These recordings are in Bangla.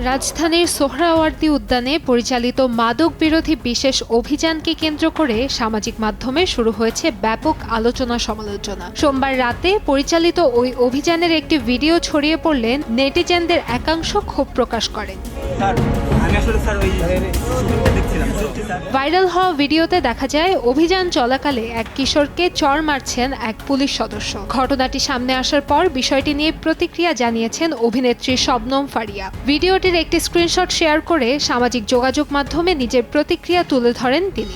রাজধানীর সোহরাওয়ার্দী উদ্যানে পরিচালিত মাদক বিরোধী বিশেষ অভিযানকে কেন্দ্র করে সামাজিক মাধ্যমে শুরু হয়েছে ব্যাপক আলোচনা সমালোচনা। সোমবার রাতে পরিচালিত ওই অভিযানের একটি ভিডিও ছড়িয়ে পড়লে নেটিজেনদের একাংশ ক্ষোভ প্রকাশ করেন। ভাইরাল হওয়া ভিডিওতে দেখা যায় অভিযান চলাকালে এক কিশোরকে চড় মারছেন এক পুলিশ সদস্য। ঘটনাটি সামনে আসার পর বিষয়টি নিয়ে প্রতিক্রিয়া জানিয়েছেন অভিনেত্রী শবনম ফারিয়া। ভিডিওটির একটি স্ক্রিনশট শেয়ার করে সামাজিক যোগাযোগ মাধ্যমে নিজের প্রতিক্রিয়া তুলে ধরেন তিনি।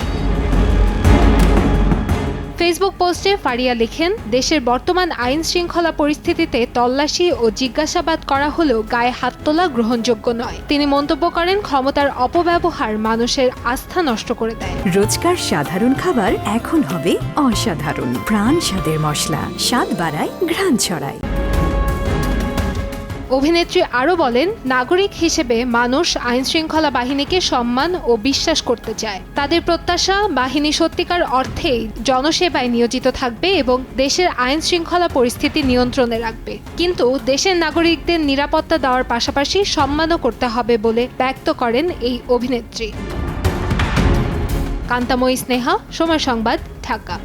ফেসবুক পোস্টে ফারিয়া লিখেন, দেশের বর্তমান আইন শৃঙ্খলা পরিস্থিতিতে তল্লাশি ও জিজ্ঞাসাবাদ করা হলেও গায়ে হাত তোলা গ্রহণযোগ্য নয়। তিনি মন্তব্য করেন, ক্ষমতার অপব্যবহার মানুষের আস্থা নষ্ট করে দেয়। রোজকার সাধারণ খাবার এখন হবে অসাধারণ। প্রাণ স্বাদের মশলা, স্বাদ বাড়ায়, ঘ্রাণ ছড়ায়। অভিনেত্রী আরও বলেন, নাগরিক হিসেবে মানুষ আইনশৃঙ্খলা বাহিনীকে সম্মান ও বিশ্বাস করতে চায়। তাদের প্রত্যাশা, বাহিনী সত্যিকার অর্থেই জনসেবায় নিয়োজিত থাকবে এবং দেশের আইনশৃঙ্খলা পরিস্থিতি নিয়ন্ত্রণে রাখবে। কিন্তু দেশের নাগরিকদের নিরাপত্তা দেওয়ার পাশাপাশি সম্মানও করতে হবে বলে ব্যক্ত করেন এই অভিনেত্রী। কান্তাময়ী স্নেহা, সময় সংবাদ, ঢাকা।